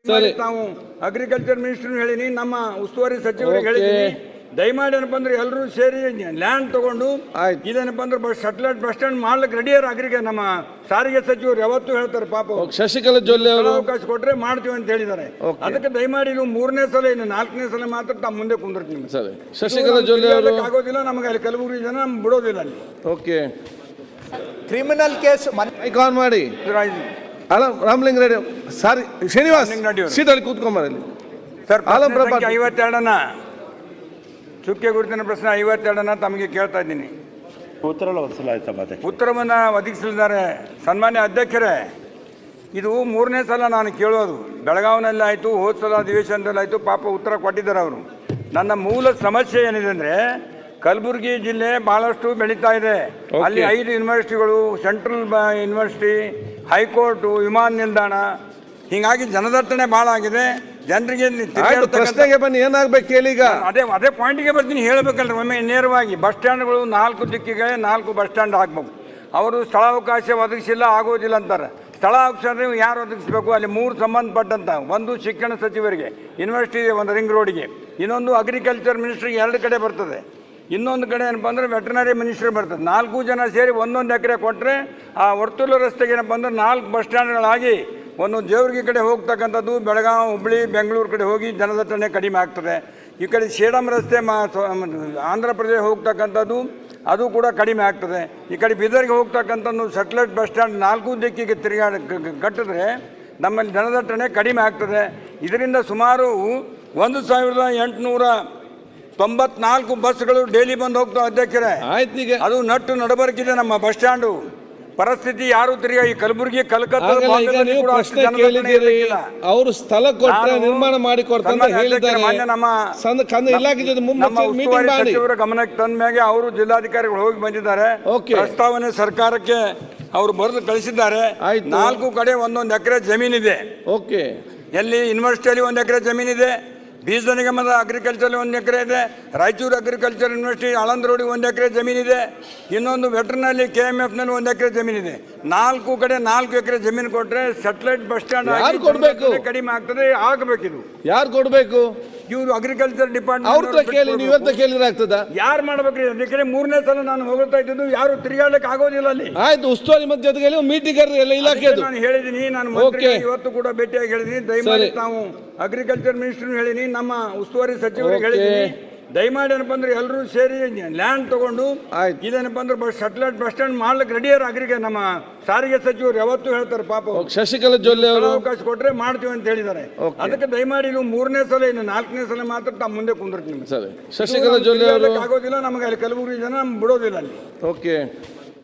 ಸರಿ, ನಾವು agriculture minister ಹೇಳಿನಿ, ನಮ್ಮ ಉಸ್ತುವಾರಿ ಸಚಿವರಿಗೆ ಹೇಳಿದ್ದೀನಿ. ದಯಮಾಡಿ ಏನಪ್ಪ ಅಂದ್ರೆ ಎಲ್ಲರೂ ಸೇರಿ ಲ್ಯಾಂಡ್ ತಗೊಂಡು ಇದೇನಪ್ಪ ಅಂದ್ರೆ ಸೆಟಲೈಟ್ ಬಸ್ ಸ್ಟ್ಯಾಂಡ್ ಮಾಡ್ಲಿಕ್ಕೆ ರೆಡಿಯಾರ ಅಗ್ರಿಗೆ ನಮ್ಮ ಸಾರಿಗೆ ಸಚಿವರು ಯಾವತ್ತೂ ಹೇಳ್ತಾರೆ. ಪಾಪ ಶಶಿಕಲಾ ಜೊಲ್ಲೆ ಅವರು ಅವಕಾಶ ಕೊಟ್ರೆ ಮಾಡ್ತೀವಿ ಅಂತ ಹೇಳಿದ್ದಾರೆ. ಅದಕ್ಕೆ ದಯಮಾಡಿ ನೀವು 3ನೇ ಸಲ ಇನ್ನು 4ನೇ ಸಲ ಮಾತ್ರ ತಮ್ಮ ಮುಂದೆ ಕುಂದಿರ್ತೀನಿ. ಸರಿ, ಶಶಿಕಲಾ ಜೊಲ್ಲೆ ಅವರು ಆಗೋದಿಲ್ಲ, ನಮಗೆ ಅಲ್ಲಿ ಕಲಬುರಗಿ ಜನ ಬಿಡೋದಿಲ್ಲ ಅಲ್ಲಿ. Okay, criminal case mic on ಮಾಡಿ. ಅಲ್ಲ, ರಾಮಲಿಂಗ ರೆಡ್ಡಿ ಸಾರಿ, ಶ್ರೀನಿವಾಸ್ ಸೀಟಲ್ಲಿ ಕೂತ್ಕೊಂಬರಲ್ಲಿ. ಸರ್, 52ನ ಚುಕ್ಕೆ ಗುರುತಿನ ಪ್ರಶ್ನೆ 52ನ ತಮಗೆ ಕೇಳ್ತಾ ಇದ್ದೀನಿ. ಉತ್ತರವನ್ನು ಒದಗಿಸಲಿದ್ದಾರೆ. ಸನ್ಮಾನ್ಯ ಅಧ್ಯಕ್ಷರೇ, ಇದು 3ನೇ ಸಲ ನಾನು ಕೇಳೋದು. ಬೆಳಗಾವಿನಲ್ಲಿ ಆಯಿತು, ಹೋದ ಸಲ ಅಧಿವೇಶನದಲ್ಲಿ ಆಯಿತು, ಪಾಪ ಉತ್ತರ ಕೊಟ್ಟಿದ್ದಾರೆ ಅವರು. ನನ್ನ ಮೂಲ ಸಮಸ್ಯೆ ಏನಿದೆ ಅಂದರೆ, ಕಲಬುರಗಿ ಜಿಲ್ಲೆ ಭಾಳಷ್ಟು ಬೆಳೀತಾ ಇದೆ. ಅಲ್ಲಿ 5 ಯೂನಿವರ್ಸಿಟಿಗಳು, ಸೆಂಟ್ರಲ್ ಯೂನಿವರ್ಸಿಟಿ, ಹೈಕೋರ್ಟು, ವಿಮಾನ ನಿಲ್ದಾಣ, ಹೀಗಾಗಿ ಜನದಟ್ಟಣೆ ಭಾಳ ಆಗಿದೆ. ಜನರಿಗೆ ಪ್ರಶ್ನೆಗೆ ಬನ್ನಿ, ಏನಾಗಬೇಕು ಹೇಳಿ. ಈಗ ಅದೇ ಪಾಯಿಂಟ್ಗೆ ಬರ್ತೀನಿ, ಹೇಳಬೇಕಲ್ರಿ ಒಮ್ಮೆ ನೇರವಾಗಿ. ಬಸ್ ಸ್ಟ್ಯಾಂಡ್ಗಳು 4 ದಿಕ್ಕಿಗೆ 4 ಬಸ್ ಸ್ಟ್ಯಾಂಡ್ ಹಾಕ್ಬೇಕು. ಅವರು ಸ್ಥಳಾವಕಾಶ ಒದಗಿಸಿಲ್ಲ, ಆಗೋದಿಲ್ಲ ಅಂತಾರೆ. ಸ್ಥಳಾವಕಾಶ ಯಾರು ಒದಗಿಸ್ಬೇಕು? ಅಲ್ಲಿ 3 ಸಂಬಂಧಪಟ್ಟಂತ, ಒಂದು ಶಿಕ್ಷಣ ಸಚಿವರಿಗೆ, ಯೂನಿವರ್ಸಿಟಿ ಒಂದು ರಿಂಗ್ ರೋಡ್ಗೆ, ಇನ್ನೊಂದು ಅಗ್ರಿಕಲ್ಚರ್ ಮಿನಿಸ್ಟ್ರಿಗೆ 2 ಕಡೆ ಬರ್ತದೆ, ಇನ್ನೊಂದು ಕಡೆ ಏನಪ್ಪ ಅಂದ್ರೆ ವೆಟರ್ನರಿ ಮಿನಿಸ್ಟ್ರಿ ಬರ್ತದೆ. 4 ಜನ ಸೇರಿ 1 ಎಕರೆ ಕೊಟ್ಟರೆ ಆ ವರ್ತುಲ ರಸ್ತೆಗೆ ಏನಪ್ಪ ಅಂದ್ರೆ 4 ಬಸ್ ಸ್ಟ್ಯಾಂಡ್ಗಳಾಗಿ ಒಂದು ಜೇವರ್ಗಿ ಕಡೆ ಹೋಗ್ತಕ್ಕಂಥದ್ದು, ಬೆಳಗಾವಿ, ಹುಬ್ಬಳ್ಳಿ, ಬೆಂಗಳೂರು ಕಡೆ ಹೋಗಿ ಜನದಟ್ಟಣೆ ಕಡಿಮೆ ಆಗ್ತದೆ. ಈ ಕಡೆ ಸೇಡಂ ರಸ್ತೆ ಆಂಧ್ರ ಪ್ರದೇಶ ಹೋಗ್ತಕ್ಕಂಥದ್ದು, ಅದು ಕೂಡ ಕಡಿಮೆ ಆಗ್ತದೆ. ಈ ಕಡೆ ಬೀದರ್ಗೆ ಹೋಗ್ತಕ್ಕಂಥದ್ದು ಸೆಟಲೈಟ್ ಬಸ್ ಸ್ಟ್ಯಾಂಡ್ 4 ದಿಕ್ಕಿಗೆ ಕಟ್ಟಿದ್ರೆ ನಮ್ಮಲ್ಲಿ ಜನದಟ್ಟಣೆ ಕಡಿಮೆ ಆಗ್ತದೆ. ಇದರಿಂದ ಸುಮಾರು 1894 ಬಸ್ಗಳು ಡೈಲಿ ಬಂದು ಹೋಗ್ತಾವೆ ಅಧ್ಯಕ್ಷರೇ. ಅದು ನಟ್ಟು ನಡಬರ್ಕಿದೆ ನಮ್ಮ ಬಸ್ ಸ್ಟ್ಯಾಂಡು ಪರಿಸ್ಥಿತಿ. ಯಾರು ತಿರುಗಿ ಈ ಕಲಬುರಗಿ, ಕಲ್ಕತ್ತಾ ಅವರು ಸ್ಥಳ ಕೊಟ್ಟರೆ ನಿರ್ಮಾಣ ಮಾಡಿ ಕೊಡ್ತಾರೆ ಹೇಳಿದ್ದಾರೆ. ಸಚಿವರ ಗಮನಕ್ಕೆ ತಂದ ಮ್ಯಾಗೆ ಅವರು ಜಿಲ್ಲಾಧಿಕಾರಿಗಳು ಹೋಗಿ ಬಂದಿದ್ದಾರೆ. ಪ್ರಸ್ತಾವನೆ ಸರ್ಕಾರಕ್ಕೆ ಅವರು ಬರೆದು ಕಳಿಸಿದ್ದಾರೆ. 4 ಕಡೆ 1 ಎಕರೆ ಜಮೀನಿದೆ. ಎಲ್ಲಿ ಯೂನಿವರ್ಸಿಟಿಯಲ್ಲಿ 1 ಎಕರೆ ಜಮೀನಿದೆ, ಬೀಜ ನಿಗಮದ ಅಗ್ರಿಕಲ್ಚರ್ 1 ಎಕರೆ ಇದೆ, ರಾಯಚೂರು ಅಗ್ರಿಕಲ್ಚರ್ ಯೂನಿವರ್ಸಿಟಿ ಆಳಂದ ರೋಡಿಗೆ 1 ಎಕರೆ ಜಮೀನಿದೆ, ಇನ್ನೊಂದು ವೆಟರ್ನಲ್ಲಿ KMF ನಲ್ಲಿ 1 ಎಕರೆ ಜಮೀನಿದೆ. 4 ಕಡೆ 4 ಎಕರೆ ಜಮೀನು ಕೊಟ್ಟರೆ ಸೆಟಲೈಟ್ ಬಸ್ ಸ್ಟ್ಯಾಂಡ್ ಕಡಿಮೆ ಆಗ್ತದೆ. ಆಗಬೇಕಿದು ಯಾರು ಕೊಡಬೇಕು? ಇವರು ಅಗ್ರಿಕಲ್ಚರ್ ಡಿಪಾರ್ಟ್ಮೆಂಟ್ ಯಾರು ಮಾಡ್ಬೇಕ್ರಿ? ಅದಕ್ಕೆ 3ನೇ ಸಲ ನಾನು ಹೋಗ್ತಾ ಇದ್ದು, ಯಾರು ತಿರುಗಾಡಲಿಕ್ಕೆ ಆಗೋದಿಲ್ಲ ಅಲ್ಲಿ. ಆಯ್ತು, ಉಸ್ತುವಾರಿ ಜೊತೆಗೆ ಮೀಟಿಂಗ್ ಇಲಾಖೆ ನಾನು ಹೇಳಿದ್ದೀನಿ, ನಾನು ಇವತ್ತು ಕೂಡ ಭೇಟಿಯಾಗಿ ಹೇಳಿದ್ದೀನಿ. ದಯಮಾಡಿ ನಾವು ಅಗ್ರಿಕಲ್ಚರ್ ಮಿನಿಸ್ಟರ್ ಹೇಳಿನಿ, ನಮ್ಮ ಉಸ್ತುವಾರಿ ಸಚಿವರಿಗೆ ಹೇಳಿದ್ದೀನಿ. ದಯಮಾಡಿ ಏನಪ್ಪ ಅಂದ್ರೆ ಎಲ್ಲರೂ ಸೇರಿ ಲ್ಯಾಂಡ್ ತಗೊಂಡು ಇದೇನಪ್ಪ ಅಂದ್ರೆ ಸೆಟಲೈಟ್ ಬಸ್ ಸ್ಟ್ಯಾಂಡ್ ಮಾಡ್ಲಿಕ್ಕೆ ರೆಡಿಯಾರ ಅಗ್ರಿಗೆ ನಮ್ಮ ಸಾರಿಗೆ ಸಚಿವರು ಯಾವತ್ತೂ ಹೇಳ್ತಾರೆ. ಪಾಪ ಶಶಿಕಲಾ ಜೊಲ್ಲೆ ಅವರು ಅವಕಾಶ ಕೊಟ್ರೆ ಮಾಡ್ತೀವಿ ಅಂತ ಹೇಳಿದ್ದಾರೆ. ಅದಕ್ಕೆ ದಯಮಾಡಿ ನೀವು 3ನೇ ಸಲ ಇನ್ನು 4ನೇ ಸಲ ಮಾತ್ರ ತಮ್ಮ ಮುಂದೆ ಕುಂದಿರ್ತೀನಿ. ಶಶಿಕಲಾ ಜೊಲ್ಲೆ ಅವರು ಆಗೋದಿಲ್ಲ, ನಮಗೆ ಅಲ್ಲಿ ಕಲಬುರಗಿ ಜನ ಬಿಡೋದಿಲ್ಲ ಅಲ್ಲಿ. ಓಕೆ.